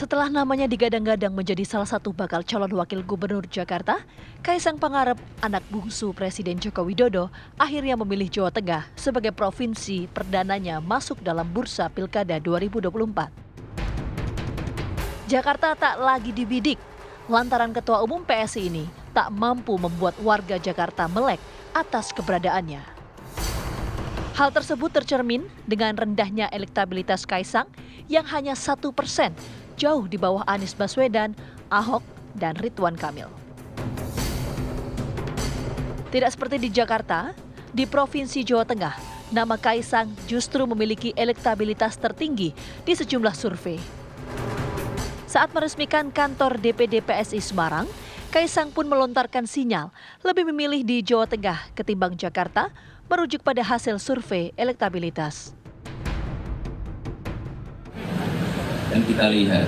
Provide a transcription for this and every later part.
Setelah namanya digadang-gadang menjadi salah satu bakal calon wakil gubernur Jakarta, Kaisang Pangarep, anak bungsu Presiden Joko Widodo, akhirnya memilih Jawa Tengah sebagai provinsi perdananya masuk dalam bursa Pilkada 2024. Jakarta tak lagi dibidik, lantaran Ketua Umum PSI ini tak mampu membuat warga Jakarta melek atas keberadaannya. Hal tersebut tercermin dengan rendahnya elektabilitas Kaisang yang hanya 1%, jauh di bawah Anies Baswedan, Ahok, dan Ridwan Kamil. Tidak seperti di Jakarta, di Provinsi Jawa Tengah, nama Kaisang justru memiliki elektabilitas tertinggi di sejumlah survei. Saat meresmikan kantor DPD PSI Semarang, Kaisang pun melontarkan sinyal lebih memilih di Jawa Tengah ketimbang Jakarta, merujuk pada hasil survei elektabilitas. Dan kita lihat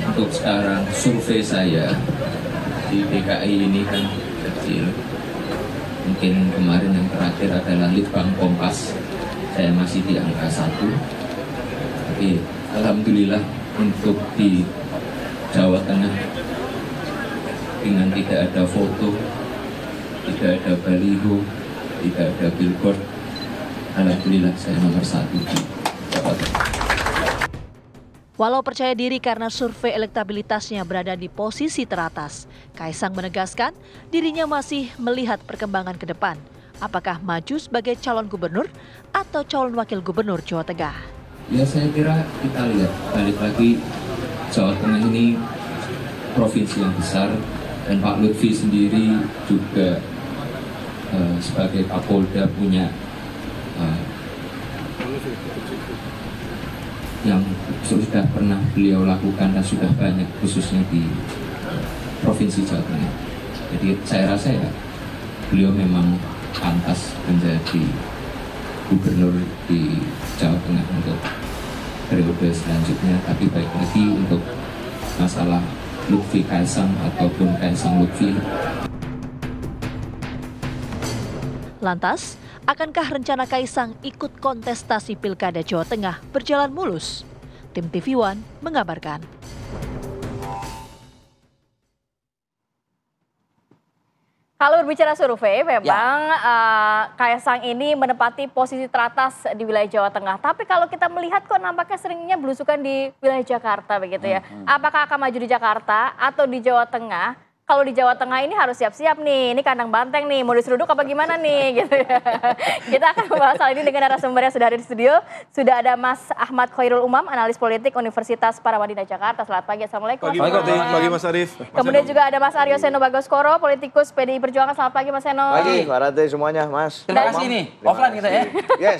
untuk sekarang survei saya di DKI ini kan kecil. Mungkin kemarin yang terakhir adalah Litbang Kompas, saya masih di angka 1. Tapi alhamdulillah untuk di Jawa Tengah dengan tidak ada foto, tidak ada baliho, tidak ada billboard, alhamdulillah saya nomor 1 di Jawa Tengah. Walau percaya diri karena survei elektabilitasnya berada di posisi teratas, Kaisang menegaskan dirinya masih melihat perkembangan ke depan. Apakah maju sebagai calon gubernur atau calon wakil gubernur Jawa Tengah? Ya saya kira kita lihat, balik lagi Jawa Tengah ini provinsi yang besar dan Pak Lutfi sendiri juga sebagai Kapolda punya yang sudah pernah beliau lakukan dan sudah banyak khususnya di Provinsi Jawa Tengah. Jadi saya rasa ya beliau memang pantas menjadi gubernur di Jawa Tengah untuk periode selanjutnya. Tapi baik lagi untuk masalah Lutfi Kaisang ataupun Kaisang Lutfi. Lantas, akankah rencana Kaisang ikut kontestasi Pilkada Jawa Tengah berjalan mulus? Tim TV One mengabarkan. Kalau berbicara survei, memang Kaisang ini menempati posisi teratas di wilayah Jawa Tengah. Tapi kalau kita melihat kok nampaknya seringnya belusukan di wilayah Jakarta begitu ya. Apakah akan maju di Jakarta atau di Jawa Tengah? Kalau di Jawa Tengah ini harus siap-siap nih, ini kandang banteng nih, mau diseruduk apa gimana nih gitu ya. Kita akan membahas hal ini dengan narasumber yang sudah ada di studio. Sudah ada Mas Ahmad Khairul Umam, analis politik Universitas Paramadina Jakarta. Selamat pagi, Assalamualaikum. Pagi Mas Arief. Kemudian juga ada Mas Aryo Seno Bagoskoro, politikus PDI Perjuangan. Selamat pagi Mas Seno. Pagi, Farate semuanya Mas. Terima kasih nih, offline kita ya. Yes.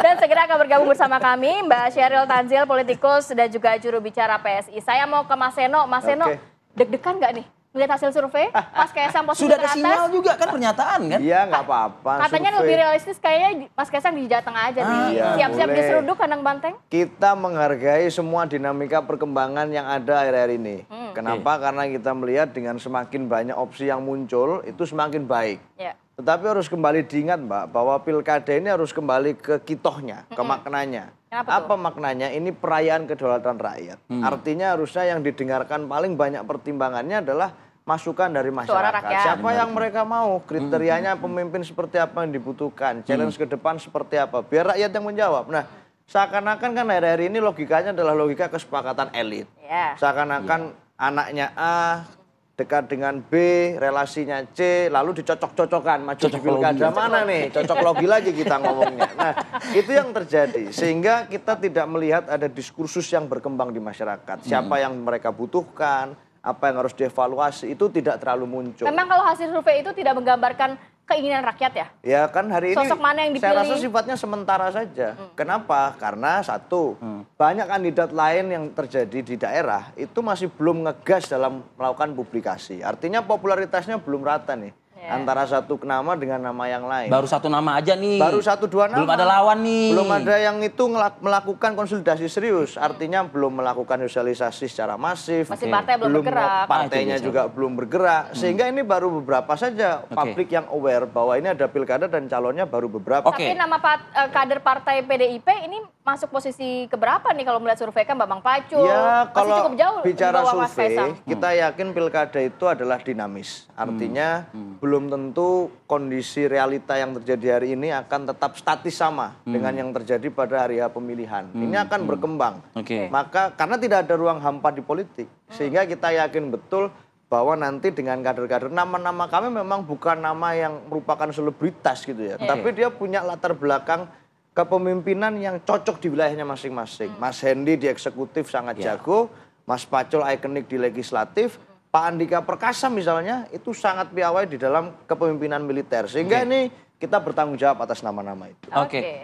Dan segera akan bergabung bersama kami Mbak Sheryl Tanzil, politikus dan juga juru bicara PSI. Saya mau ke Mas Seno. Mas Seno, deg-degan nggak nih melihat hasil survei? Mas Kaisang posisi Sudah ada teratas. sinyal juga kan pernyataan kan? Iya nggak apa-apa. Katanya survei. lebih realistis kayaknya Mas Kaisang di Jawa Tengah aja nih. Iya, Siap-siap boleh. diseruduk kandang banteng. Kita menghargai semua dinamika perkembangan yang ada akhir-akhir ini. Kenapa? Karena kita melihat dengan semakin banyak opsi yang muncul, itu semakin baik. Ya. Tetapi harus kembali diingat Mbak, bahwa pilkada ini harus kembali ke kitohnya, ke maknanya. Kenapa Apa maknanya? Ini perayaan kedaulatan rakyat. Artinya harusnya yang didengarkan paling banyak pertimbangannya adalah masukan dari Suara masyarakat. rakyat. Siapa yang mereka mau? Kriterianya pemimpin seperti apa yang dibutuhkan? Challenge ke depan seperti apa? Biar rakyat yang menjawab. Nah, seakan-akan kan hari-hari ini logikanya adalah logika kesepakatan elit. Ya. Seakan-akan anaknya A dekat dengan B, relasinya C, lalu dicocok-cocokkan, maju di pilkada mana nih, cocok logi lagi kita ngomongnya. Nah, itu yang terjadi, sehingga kita tidak melihat ada diskursus yang berkembang di masyarakat. Siapa yang mereka butuhkan, apa yang harus dievaluasi, itu tidak terlalu muncul. Memang kalau hasil survei itu tidak menggambarkan keinginan rakyat ya? Ya kan hari ini Sosok mana yang saya dipilih? rasa sifatnya sementara saja. Kenapa? Karena satu, banyak kandidat lain yang terjadi di daerah itu masih belum ngegas dalam melakukan publikasi. Artinya popularitasnya belum rata nih. antara satu nama dengan nama yang lain. Baru satu nama aja nih. Baru 1-2 nama. Belum ada lawan nih. Belum ada yang itu melakukan konsolidasi serius. Artinya belum melakukan sosialisasi secara masif. Masih partai belum bergerak. Partainya juga belum bergerak. Sehingga ini baru beberapa saja publik yang aware bahwa ini ada pilkada dan calonnya baru beberapa. Tapi nama kader partai PDIP ini masuk posisi keberapa nih kalau melihat survei kan Bambang Pacul? Ya, masih kalau cukup jauh bicara di bawah Mas survei, Kaisang. kita yakin pilkada itu adalah dinamis. Artinya belum tentu kondisi realita yang terjadi hari ini akan tetap statis sama dengan yang terjadi pada hari pemilihan. Ini akan berkembang. Maka karena tidak ada ruang hampa di politik, sehingga kita yakin betul bahwa nanti dengan kader-kader, nama-nama kami memang bukan nama yang merupakan selebritas gitu ya, tapi dia punya latar belakang kepemimpinan yang cocok di wilayahnya masing-masing. Mas Hendy di eksekutif sangat jago, Mas Pacul ikonik di legislatif, Pak Andika Perkasa misalnya itu sangat piawai di dalam kepemimpinan militer. Sehingga ini kita bertanggung jawab atas nama-nama itu.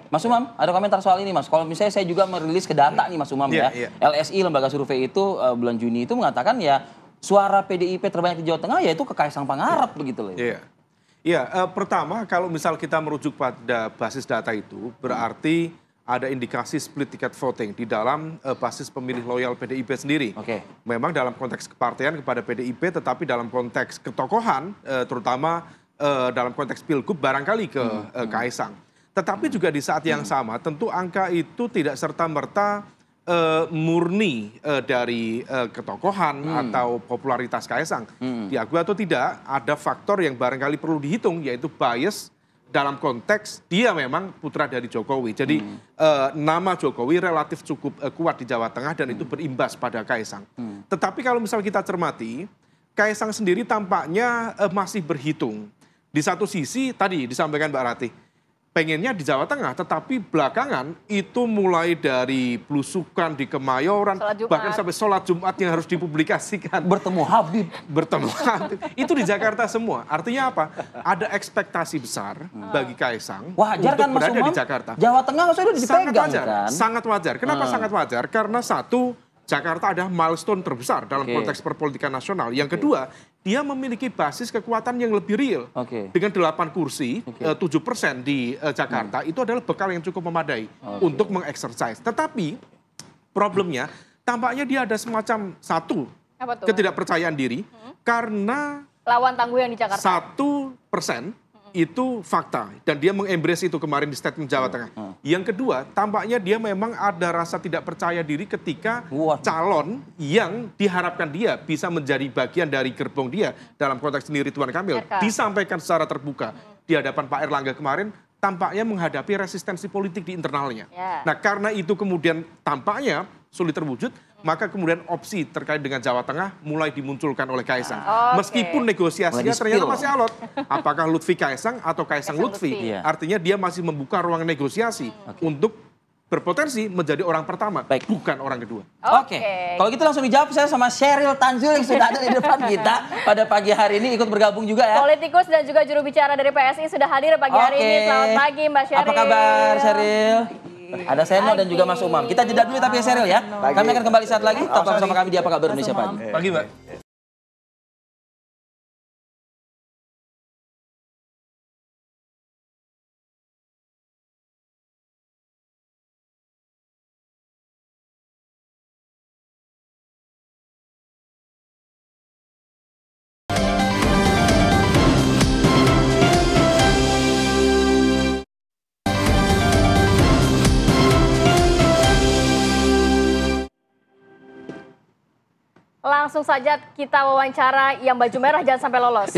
Mas Umam, ada komentar soal ini Mas. Kalau misalnya saya juga merilis ke data nih Mas Umam ya. LSI, lembaga survei itu bulan Juni itu mengatakan ya suara PDIP terbanyak di Jawa Tengah yaitu ke Kaisang Pangarep begitu loh. Iya, pertama kalau misal kita merujuk pada basis data itu berarti ada indikasi split ticket voting di dalam basis pemilih loyal PDIP sendiri. Memang dalam konteks kepartean kepada PDIP, tetapi dalam konteks ketokohan, terutama dalam konteks pilgub barangkali ke Kaisang. Tetapi juga di saat yang sama, tentu angka itu tidak serta-merta murni dari ketokohan atau popularitas Kaisang. Diakui atau tidak, ada faktor yang barangkali perlu dihitung, yaitu bias dalam konteks dia memang putra dari Jokowi. Jadi nama Jokowi relatif cukup kuat di Jawa Tengah dan itu berimbas pada Kaisang. Tetapi kalau misal kita cermati, Kaisang sendiri tampaknya masih berhitung. Di satu sisi tadi disampaikan Mbak Ratih, pengennya di Jawa Tengah, tetapi belakangan itu mulai dari belusukan di Kemayoran, bahkan sampai sholat Jumat yang harus dipublikasikan. Bertemu Habib. Itu di Jakarta semua. Artinya apa? Ada ekspektasi besar bagi Kaisang wajar untuk kan, berada di Jakarta. Jawa Tengah maksudnya udah dipegang kan? Sangat wajar. Kenapa sangat wajar? Karena satu, Jakarta adalah milestone terbesar dalam konteks perpolitikan nasional. Yang kedua, dia memiliki basis kekuatan yang lebih real. Dengan 8 kursi, 7% di Jakarta, itu adalah bekal yang cukup memadai untuk mengeksersis. Tetapi problemnya, tampaknya dia ada semacam satu ketidakpercayaan diri, karena lawan tangguh yang di Jakarta. 1% itu fakta dan dia mengembrace itu kemarin di statement Jawa Tengah. Yang kedua, tampaknya dia memang ada rasa tidak percaya diri ketika calon yang diharapkan dia bisa menjadi bagian dari gerbong dia dalam konteks ini Ridwan Kamil disampaikan secara terbuka di hadapan Pak Erlangga kemarin, tampaknya menghadapi resistensi politik di internalnya. Nah, karena itu kemudian tampaknya sulit terwujud, maka kemudian opsi terkait dengan Jawa Tengah mulai dimunculkan oleh Kaisang. Meskipun negosiasinya ternyata masih alot. Apakah Lutfi Kaisang atau Kaisang Lutfi? Artinya dia masih membuka ruang negosiasi untuk berpotensi menjadi orang pertama, bukan orang kedua. Kalau gitu langsung dijawab saya sama Sheryl Tanzil yang sudah ada di depan kita pada pagi hari ini ikut bergabung juga ya. Politikus dan juga juru bicara dari PSI sudah hadir pagi hari ini. Selamat pagi Mbak Sheryl. Apa kabar Sheryl? Ada Seno dan juga Mas Umam. Kita jeda dulu tapi ya Sheryl ya. Kami akan kembali saat lagi. Tetap bersama kami di Apa Kabar Indonesia Pagi. Pagi Mbak. Langsung saja kita wawancara yang baju merah jangan sampai lolos.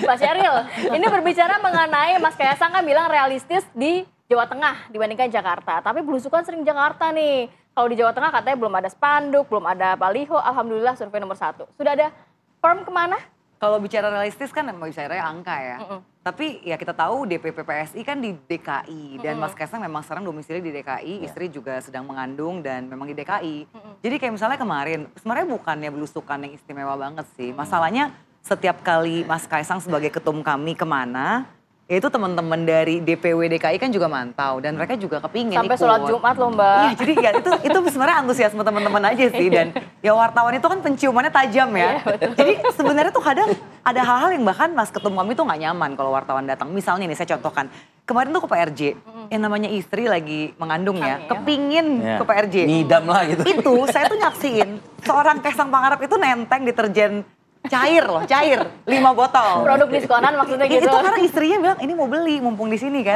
Mbak Sheryl, ini berbicara mengenai Mas Kaisang kan bilang realistis di Jawa Tengah dibandingkan Jakarta. Tapi belusukan sering Jakarta nih. Kalau di Jawa Tengah katanya belum ada spanduk, belum ada baliho. Alhamdulillah survei nomor 1. Sudah ada firm kemana? Kalau bicara realistis kan memang bicara angka ya. Tapi ya kita tahu DPP PSI kan di DKI. Dan Mas Kaisang memang sekarang domisili di DKI. Istri juga sedang mengandung dan memang di DKI. Jadi kayak misalnya kemarin, sebenarnya bukannya belusukan yang istimewa banget sih. Masalahnya setiap kali Mas Kaisang sebagai ketum kami kemana, ya itu teman-teman dari DPW DKI kan juga mantau dan mereka juga kepingin Sampai ikut. sholat Jumat loh Mbak. Iya, jadi ya itu sebenarnya antusiasme teman-teman aja sih dan ya wartawan itu kan penciumannya tajam ya. Jadi sebenarnya tuh kadang ada hal-hal yang bahkan Mas Ketum kami tuh nggak nyaman kalau wartawan datang. Misalnya nih saya contohkan, kemarin tuh ke PRJ, yang namanya istri lagi mengandung ya, kepingin ke PRJ. Ngidam lah gitu. Itu saya tuh nyaksiin seorang Kaisang Pangarep itu nenteng deterjen cair loh, cair 5 botol. Produk diskonan maksudnya gitu. Itu karena istrinya bilang ini mau beli mumpung di sini kan.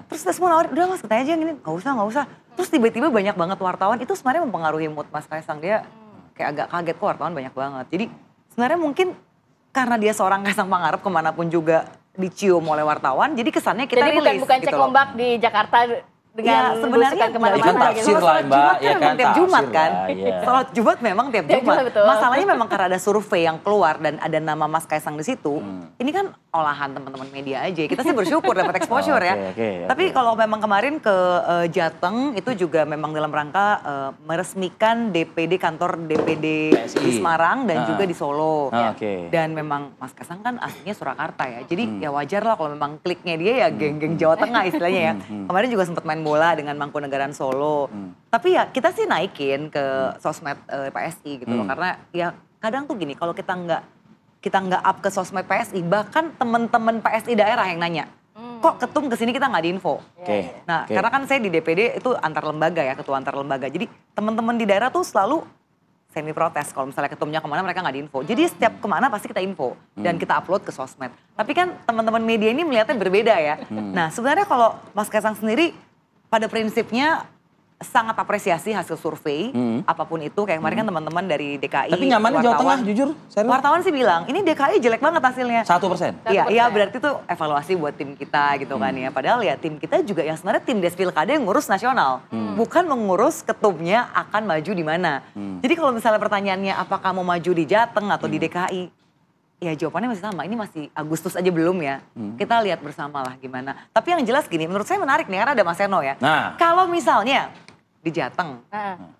Terus kita semua nawarin, udah Mas kita aja yang ini, nggak usah. Terus tiba-tiba banyak banget wartawan, itu sebenarnya mempengaruhi mood Mas Kaisang. Dia kayak agak kaget kok wartawan banyak banget. Jadi sebenarnya mungkin karena dia seorang Kaisang Pangarep kemanapun juga dicium oleh wartawan, jadi kesannya kita jadi rilis bukan cek gitu loh. ombak di Jakarta dengan sebenarnya kemana-mana tafsir gitu. lah Mbak, Ya kan tiap Jumat kan. Sholat Jumat memang tiap Tiap Jumat. Jumat, betul. Masalahnya memang karena ada survei yang keluar dan ada nama Mas Kaisang di situ. Ini kan olahan teman-teman media aja. Kita sih bersyukur dapat exposure ya. Tapi kalau memang kemarin ke Jateng itu juga memang dalam rangka meresmikan DPD kantor DPD di Semarang dan juga di Solo. Dan memang Mas Kaisang kan aslinya Surakarta ya. Jadi ya wajar lah kalau memang kliknya dia ya geng-geng Jawa Tengah istilahnya ya. Kemarin juga sempat main bola dengan Mangkunegaran Solo. Tapi ya kita sih naikin ke sosmed PSI gitu loh. Karena ya kadang tuh gini, kalau kita nggak up ke sosmed PSI, bahkan teman-teman PSI daerah yang nanya, kok ketum kesini kita nggak diinfo. Nah karena kan saya di DPD itu antar lembaga ya, ketua antar lembaga. Jadi teman-teman di daerah tuh selalu semi protes kalau misalnya ketumnya kemana mereka nggak diinfo. Jadi setiap kemana pasti kita info dan kita upload ke sosmed. Tapi kan teman-teman media ini melihatnya berbeda ya. Nah sebenarnya kalau Mas Kaisang sendiri pada prinsipnya sangat apresiasi hasil survei, apapun itu. Kayak kemarin kan teman-teman dari DKI. Tapi nyamannya Jawa Tengah, jujur. Serius? Wartawan sih bilang, ini DKI jelek banget hasilnya. 1%? Iya berarti itu evaluasi buat tim kita gitu kan ya. Padahal ya tim kita juga yang sebenarnya tim Despilkada yang ngurus nasional. Bukan mengurus ketumnya akan maju di mana. Jadi kalau misalnya pertanyaannya apakah mau maju di Jateng atau di DKI, ya jawabannya masih sama, ini masih Agustus aja belum ya. Kita lihat bersama lah gimana. Tapi yang jelas gini, menurut saya menarik nih karena ada Mas Seno ya. Nah. Kalau misalnya di Jateng,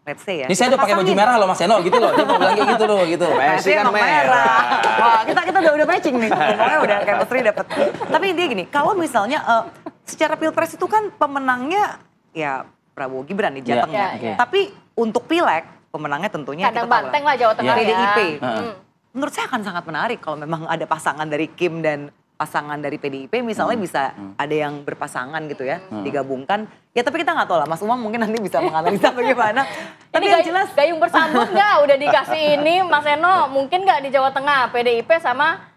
let's say ya. Ini saya udah pakai baju merah loh Mas Seno gitu loh. Dia mau bilang kayak gitu loh gitu. PSI kan merah. Wah kita udah matching nih. Ngomongnya udah chemistry dapet. Tapi intinya gini, kalau misalnya secara Pilpres itu kan pemenangnya ya Prabowo Gibran di Jateng ya. Tapi untuk Pileg pemenangnya tentunya Kandang banteng lah Jawa Tengah ya. PDIP. Menurut saya akan sangat menarik kalau memang ada pasangan dari Kim dan pasangan dari PDIP misalnya bisa ada yang berpasangan gitu ya, digabungkan. Ya tapi kita nggak tahu lah, Mas Umam mungkin nanti bisa menganalisa bagaimana. Tapi yang jelas gayung bersambut nggak udah dikasih ini Mas Eno, mungkin nggak di Jawa Tengah PDIP sama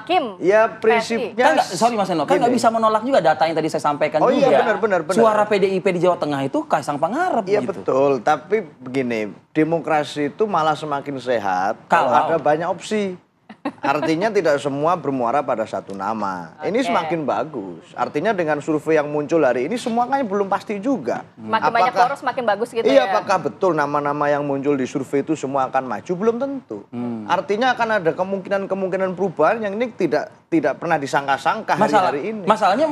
Kim? Ya prinsipnya. Kan sorry Mas Eno, kan nggak bisa menolak juga data yang tadi saya sampaikan juga. Iya benar. Suara PDIP di Jawa Tengah itu Kaisang Pangarep Iya gitu. betul, tapi begini, demokrasi itu malah semakin sehat kalau ada banyak opsi. Artinya tidak semua bermuara pada satu nama. Ini semakin bagus. Artinya dengan survei yang muncul hari ini semua kan belum pasti juga. Makin banyak poros makin bagus gitu iya, ya. apakah betul nama-nama yang muncul di survei itu semua akan maju? Belum tentu. Artinya akan ada kemungkinan perubahan yang ini tidak pernah disangka-sangka hari ini. Masalahnya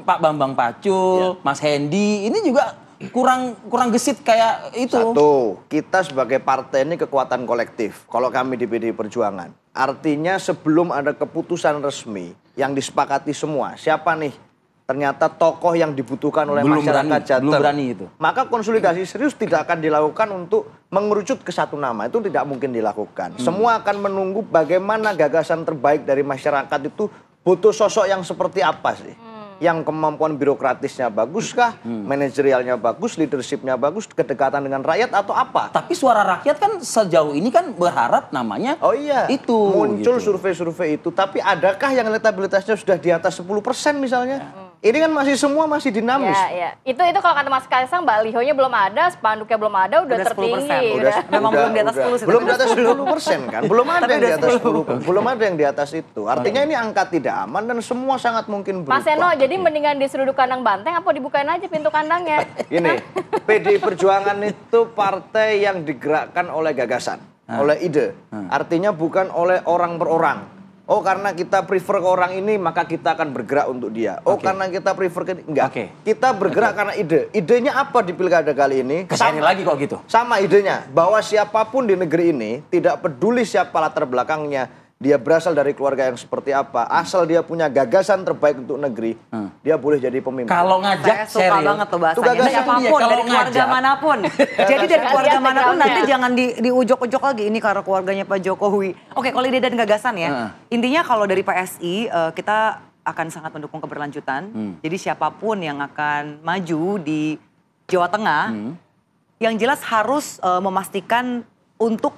Pak Bambang Pacul, Mas Hendy ini juga kurang gesit kayak itu. Satu, kita sebagai partai ini kekuatan kolektif. Kalau kami di PDI Perjuangan. Artinya sebelum ada keputusan resmi yang disepakati semua. Siapa nih ternyata tokoh yang dibutuhkan oleh masyarakat Jateng. Belum berani itu. Maka konsolidasi serius tidak akan dilakukan untuk mengerucut ke satu nama. Itu tidak mungkin dilakukan. Semua akan menunggu bagaimana gagasan terbaik dari masyarakat itu butuh sosok yang seperti apa sih. Yang kemampuan birokratisnya baguskah, manajerialnya bagus, leadershipnya bagus, kedekatan dengan rakyat atau apa? Tapi suara rakyat kan sejauh ini kan berharap namanya itu. Muncul gitu. survei-survei itu, tapi adakah yang elektabilitasnya sudah di atas 10% misalnya? Ini kan semua masih dinamis. Ya. Itu kalau kata Mas Kaisang, balihonya belum ada, spanduknya belum ada, udah tertinggi. Memang belum di atas 10 sih. Belum di atas 10% kan? Belum ada yang di atas 10. Belum ada yang di atas itu. Artinya ini angka tidak aman dan semua sangat mungkin berubah. Mas Seno, jadi mendingan di sudut kandang banteng apa dibukain aja pintu kandangnya? Ini, PDI Perjuangan itu partai yang digerakkan oleh gagasan, oleh ide. Artinya bukan oleh orang per orang. Oh karena kita prefer ke orang ini maka kita akan bergerak untuk dia. Oh karena kita prefer ke enggak. Kita bergerak karena ide. Idenya apa di pilkada kali ini? Kesini lagi kok gitu. Sama idenya bahwa siapapun di negeri ini tidak peduli siapa latar belakangnya, dia berasal dari keluarga yang seperti apa, asal dia punya gagasan terbaik untuk negeri, dia boleh jadi pemimpin. Kalau ngajak, Saya suka banget tuh bahasanya. Itu gagasan. Siapapun, Iya, kalau dari keluarga ngajak. manapun. Jadi dari keluarga Lihat manapun nanti background-nya. jangan diujok-ujok lagi. Ini karena keluarganya Pak Jokowi. Oke, kalau ide dan gagasan ya. Intinya kalau dari PSI, kita akan sangat mendukung keberlanjutan. Jadi siapapun yang akan maju di Jawa Tengah, yang jelas harus memastikan untuk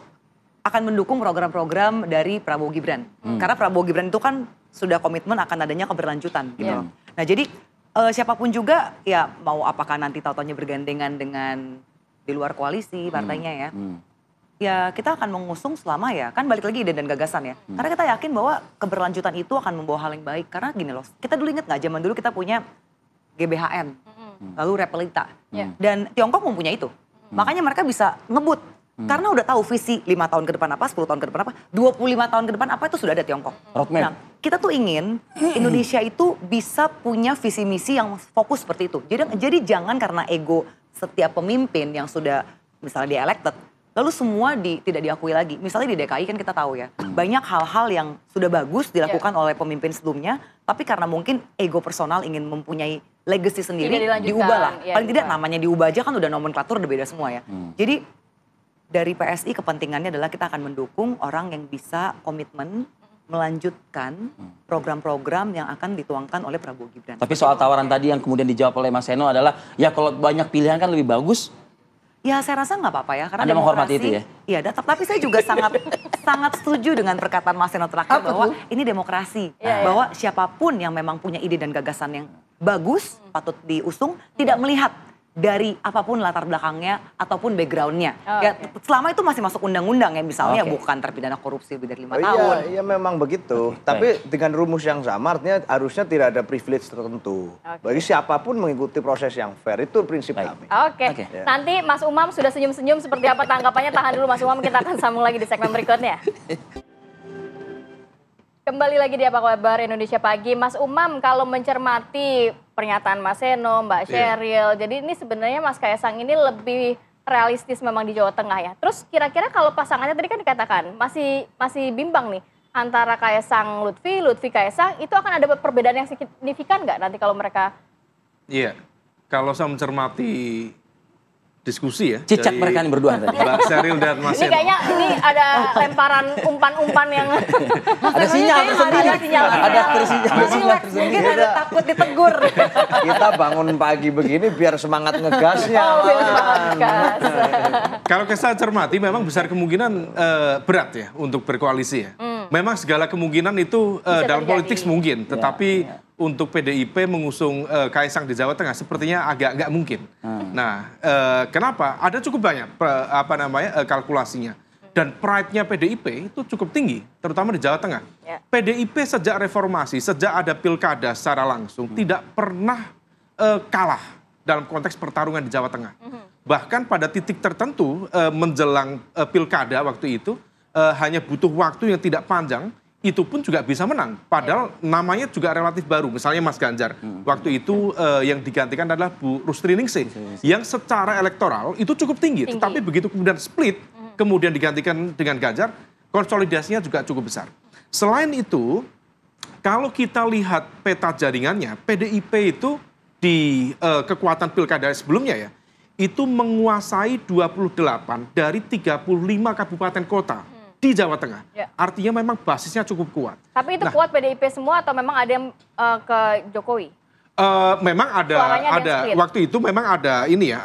akan mendukung program-program dari Prabowo Gibran. Karena Prabowo Gibran itu kan sudah komitmen akan adanya keberlanjutan gitu loh. Nah jadi siapapun juga ya mau apakah nanti tautannya bergandengan dengan di luar koalisi partainya ya. Ya kita akan mengusung selama ya, kan balik lagi ide dan gagasan ya. Karena kita yakin bahwa keberlanjutan itu akan membawa hal yang baik. Karena gini loh, kita dulu ingat nggak zaman dulu kita punya GBHN, lalu Repelita. Dan Tiongkok mempunyai itu. Makanya mereka bisa ngebut. Karena udah tahu visi 5 tahun ke depan apa, 10 tahun ke depan apa, 25 tahun ke depan apa itu sudah ada Tiongkok. Roadmap. Nah, kita tuh ingin Indonesia itu bisa punya visi misi yang fokus seperti itu. Jadi jangan karena ego setiap pemimpin yang sudah misalnya dia elected, lalu semua tidak diakui lagi. Misalnya di DKI kan kita tahu ya, banyak hal-hal yang sudah bagus dilakukan oleh pemimpin sebelumnya, tapi karena mungkin ego personal ingin mempunyai legacy sendiri, Tidak dilanjutkan. diubah lah. Ya, Paling tidak namanya diubah aja kan udah nomenklatur udah beda semua ya. Jadi dari PSI kepentingannya adalah kita akan mendukung orang yang bisa komitmen melanjutkan program-program yang akan dituangkan oleh Prabowo Gibran. Tapi soal tawaran tadi yang kemudian dijawab oleh Mas Seno adalah, ya kalau banyak pilihan kan lebih bagus. Ya saya rasa nggak apa-apa ya. Karena Anda menghormati itu ya? Iya, tapi saya juga sangat setuju dengan perkataan Mas Seno terakhir bahwa ini demokrasi. Bahwa siapapun yang memang punya ide dan gagasan yang bagus, patut diusung, tidak melihat dari apapun latar belakangnya ataupun backgroundnya. Ya, selama itu masih masuk undang-undang ya, misalnya bukan terpidana korupsi lebih dari 5 tahun. Iya memang begitu. Tapi dengan rumus yang sama artinya harusnya tidak ada privilege tertentu. Bagi siapapun mengikuti proses yang fair, itu prinsip kami. Oke. Nanti Mas Umam sudah senyum-senyum seperti apa tanggapannya, tahan dulu Mas Umam, kita akan sambung lagi di segmen berikutnya. Kembali lagi di Apa Kabar Indonesia Pagi. Mas Umam, kalau mencermati pernyataan Mas Seno, Mbak Sheryl, jadi ini sebenarnya Mas Kaisang ini lebih realistis memang di Jawa Tengah ya. Terus kira-kira kalau pasangannya tadi kan dikatakan masih bimbang nih antara Kaisang Lutfi, Lutfi Kaisang, itu akan ada perbedaan yang signifikan nggak nanti kalau mereka? Iya, kalau saya mencermati diskusi ya. Cicak mereka ini berdua tadi. Mbak Sheryl dan Mas Ini Seno. kayaknya ini ada lemparan umpan-umpan yang Ada sinyal tersendiri. Ada sinyal. Mungkin ada takut ditegur. Kita bangun pagi begini biar semangat ngegasnya. Kalau saya cermati memang besar kemungkinan berat ya untuk berkoalisi ya. Memang segala kemungkinan itu dalam politik mungkin, tetapi untuk PDIP mengusung Kaisang di Jawa Tengah sepertinya agak nggak mungkin. Nah, kenapa? Ada cukup banyak kalkulasinya. Dan pride-nya PDIP itu cukup tinggi, terutama di Jawa Tengah. PDIP sejak reformasi, sejak ada pilkada secara langsung, tidak pernah kalah dalam konteks pertarungan di Jawa Tengah. Bahkan pada titik tertentu menjelang pilkada waktu itu, hanya butuh waktu yang tidak panjang, itu pun juga bisa menang. Padahal namanya juga relatif baru. Misalnya Mas Ganjar. Waktu itu yang digantikan adalah Bu Rustri Ningsih. Yang secara elektoral itu cukup tinggi. Tetapi begitu kemudian split, kemudian digantikan dengan Ganjar, konsolidasinya juga cukup besar. Selain itu, kalau kita lihat peta jaringannya, PDIP itu di kekuatan pilkada sebelumnya ya, itu menguasai 28 dari 35 kabupaten kota di Jawa Tengah. Artinya memang basisnya cukup kuat. Tapi itu kuat PDIP semua atau memang ada yang ke Jokowi? Memang ada waktu itu memang ada ini ya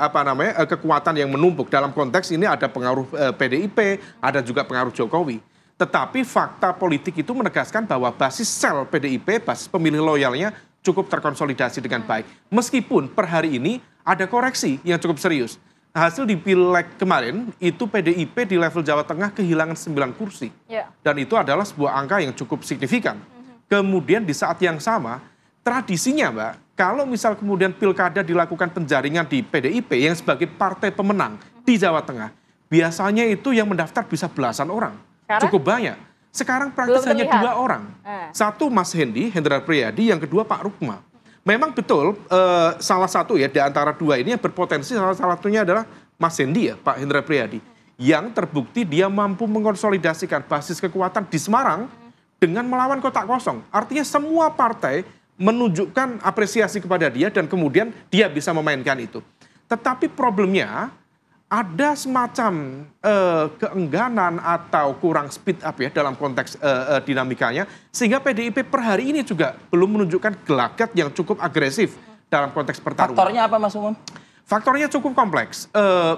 kekuatan yang menumpuk dalam konteks ini, ada pengaruh PDIP, ada juga pengaruh Jokowi. Tetapi fakta politik itu menegaskan bahwa basis sel PDIP, basis pemilih loyalnya cukup terkonsolidasi dengan baik. Meskipun per hari ini ada koreksi yang cukup serius. Hasil di Pileg kemarin itu PDIP di level Jawa Tengah kehilangan 9 kursi. Dan itu adalah sebuah angka yang cukup signifikan. Kemudian di saat yang sama, tradisinya Mbak, kalau misal kemudian pilkada dilakukan penjaringan di PDIP yang sebagai partai pemenang di Jawa Tengah, biasanya itu yang mendaftar bisa belasan orang. Cukup banyak. Sekarang praktis hanya 2 orang. Satu Mas Hendra Priyadi, yang kedua Pak Rukma. Memang betul salah satu ya di antara 2 ini yang berpotensi, salah satunya adalah Mas Hendi ya, Pak Hendra Priyadi. Yang terbukti dia mampu mengonsolidasikan basis kekuatan di Semarang dengan melawan kotak kosong. Artinya semua partai menunjukkan apresiasi kepada dia dan kemudian dia bisa memainkan itu. Tetapi problemnya ada semacam keengganan atau kurang speed up ya dalam konteks dinamikanya, sehingga PDIP per hari ini juga belum menunjukkan gelagat yang cukup agresif dalam konteks pertarungan. Faktornya apa Mas Umam? Faktornya cukup kompleks.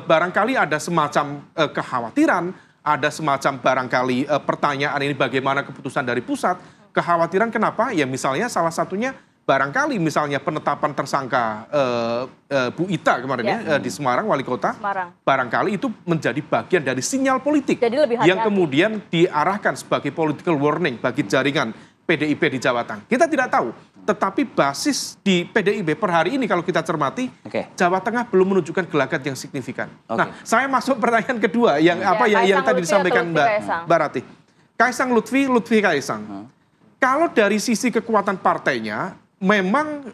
Barangkali ada semacam kekhawatiran, ada semacam barangkali pertanyaan ini bagaimana keputusan dari pusat. Kekhawatiran kenapa? Ya misalnya salah satunya barangkali misalnya penetapan tersangka Bu Ita kemarin di Semarang, wali kota, barangkali itu menjadi bagian dari sinyal politik yang kemudian diarahkan sebagai political warning bagi jaringan PDIP di Jawa Tengah. Kita tidak tahu, tetapi basis di PDIP per hari ini kalau kita cermati, Jawa Tengah belum menunjukkan gelagat yang signifikan. Nah, saya masuk pertanyaan kedua yang yang tadi disampaikan Mbak Ratih. Kaisang Lutfi Kaisang. Kalau dari sisi kekuatan partainya, memang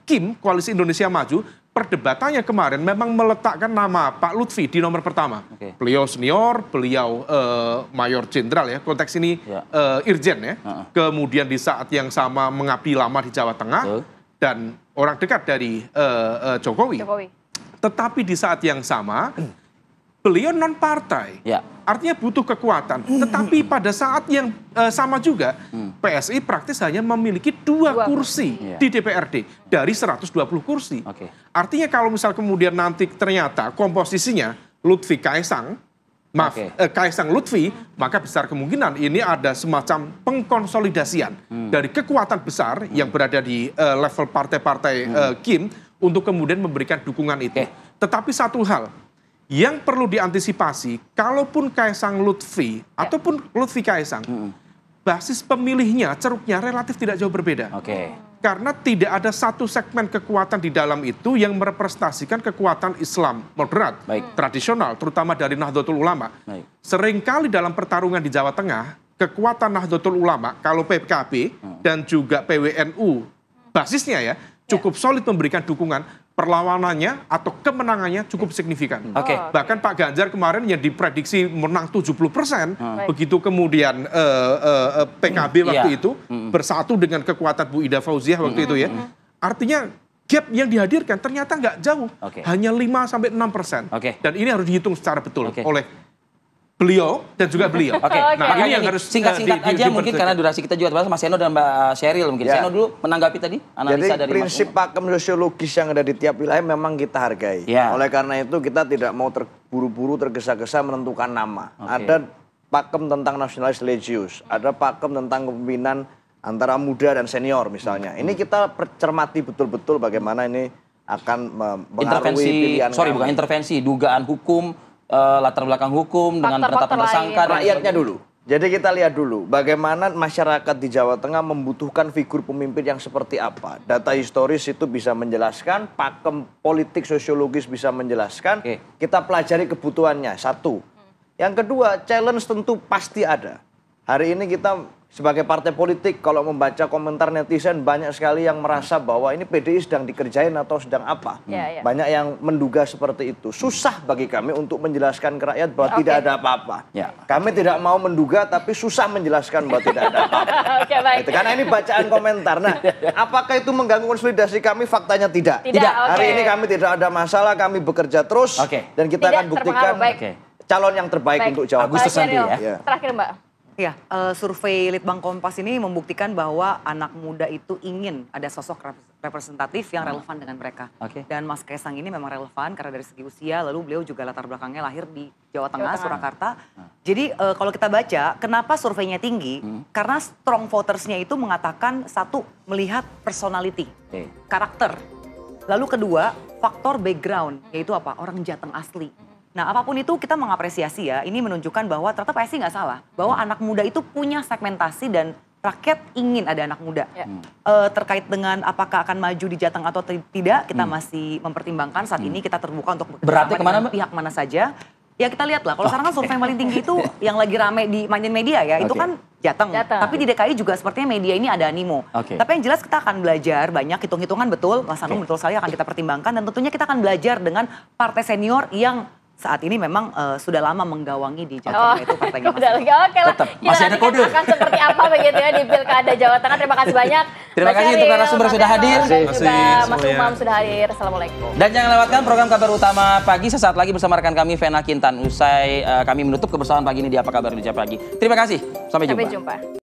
Kim, Koalisi Indonesia Maju, perdebatannya kemarin memang meletakkan nama Pak Lutfi di nomor pertama. Beliau senior, beliau mayor jenderal ya, konteks ini irjen ya. Kemudian di saat yang sama mengabdi lama di Jawa Tengah dan orang dekat dari Jokowi. Tetapi di saat yang sama, beliau non partai. Artinya butuh kekuatan. Tetapi pada saat yang sama juga, PSI praktis hanya memiliki 2 kursi di DPRD dari 120 kursi. Artinya kalau misal kemudian nanti ternyata komposisinya Lutfi Kaisang, Kaisang Lutfi, maka besar kemungkinan ini ada semacam pengkonsolidasian dari kekuatan besar yang berada di level partai-partai Kim untuk kemudian memberikan dukungan itu. Tetapi satu hal, yang perlu diantisipasi, kalaupun Kaisang Lutfi ataupun Lutfi Kaisang, basis pemilihnya, ceruknya relatif tidak jauh berbeda. Karena tidak ada satu segmen kekuatan di dalam itu yang merepresentasikan kekuatan Islam moderat, tradisional, terutama dari Nahdlatul Ulama. Seringkali dalam pertarungan di Jawa Tengah, kekuatan Nahdlatul Ulama, kalau PKB dan juga PWNU, basisnya ya, cukup solid memberikan dukungan, perlawanannya atau kemenangannya cukup signifikan. Bahkan Pak Ganjar kemarin yang diprediksi menang 70%, begitu kemudian PKB waktu itu bersatu dengan kekuatan Bu Ida Fauziah waktu itu ya. Artinya gap yang dihadirkan ternyata nggak jauh, hanya 5-6%. Dan ini harus dihitung secara betul oleh beliau dan juga beliau. Nah ini yang harus singkat-singkat aja mungkin karena durasi kita juga terbatas. Mas Seno dan Mbak Sheryl mungkin. Seno dulu menanggapi tadi analisa dari prinsip pakem sosiologis yang ada di tiap wilayah memang kita hargai. Oleh karena itu kita tidak mau terburu-buru tergesa-gesa menentukan nama. Ada pakem tentang nasionalis religius, ada pakem tentang kepemimpinan antara muda dan senior misalnya. Ini kita cermati betul-betul bagaimana ini akan mempengaruhi pilihan. Bukan intervensi, dugaan hukum, latar belakang hukum dengan penetapan tersangka rakyatnya dulu. Jadi kita lihat dulu bagaimana masyarakat di Jawa Tengah membutuhkan figur pemimpin yang seperti apa. Data historis itu bisa menjelaskan, pakem politik sosiologis bisa menjelaskan. Kita pelajari kebutuhannya, satu. Yang kedua, challenge tentu pasti ada. Hari ini kita sebagai partai politik kalau membaca komentar netizen banyak sekali yang merasa bahwa ini PDI sedang dikerjain atau sedang apa. Banyak yang menduga seperti itu. Susah bagi kami untuk menjelaskan ke rakyat bahwa tidak ada apa-apa. Kami tidak mau menduga tapi susah menjelaskan bahwa tidak ada apa-apa. Karena ini bacaan komentar. Nah, apakah itu mengganggu konsolidasi kami? Faktanya tidak. Hari ini kami tidak ada masalah, kami bekerja terus dan kita akan buktikan calon yang terbaik untuk Jawa Tengah. Terakhir Mbak. Ya, survei Litbang Kompas ini membuktikan bahwa anak muda itu ingin ada sosok representatif yang relevan dengan mereka. Dan Mas Kaisang ini memang relevan karena dari segi usia, lalu beliau juga latar belakangnya lahir di Jawa Tengah, Surakarta. Jadi kalau kita baca, kenapa surveinya tinggi? Karena strong votersnya itu mengatakan satu, melihat personality, karakter. Lalu kedua, faktor background, yaitu apa? Orang Jateng asli. Nah apapun itu kita mengapresiasi ya, ini menunjukkan bahwa ternyata PSI nggak salah. Bahwa anak muda itu punya segmentasi dan rakyat ingin ada anak muda. Terkait dengan apakah akan maju di Jateng atau tidak, kita masih mempertimbangkan saat ini kita terbuka untuk bekerja sama dengan pihak mana saja. Ya kita lihat lah, kalau sekarang kan survei yang paling tinggi itu yang lagi rame di maintain media ya, itu kan Jateng. Tapi di DKI juga sepertinya media ini ada animo. Tapi yang jelas kita akan belajar banyak, hitung-hitungan betul, Mas Anung betul sekali akan kita pertimbangkan. Dan tentunya kita akan belajar dengan partai senior yang saat ini memang sudah lama menggawangi di Jawa Tengah itu partainya Mas Anies. Oke lah, Tetap, kita masih ada nanti kode. akan seperti apa begitu ya di Pilkada Jawa Tengah. Terima kasih banyak. Terima kasih untuk narasumber sudah hadir. Dan juga Mas semuanya. Umam sudah hadir. Assalamualaikum. Dan jangan lewatkan program Kabar Utama Pagi sesaat lagi bersama rekan kami Vena Kintan. Usai kami menutup kebersamaan pagi ini di Apa Kabar Indonesia Pagi. Terima kasih. Sampai jumpa. Sampai jumpa.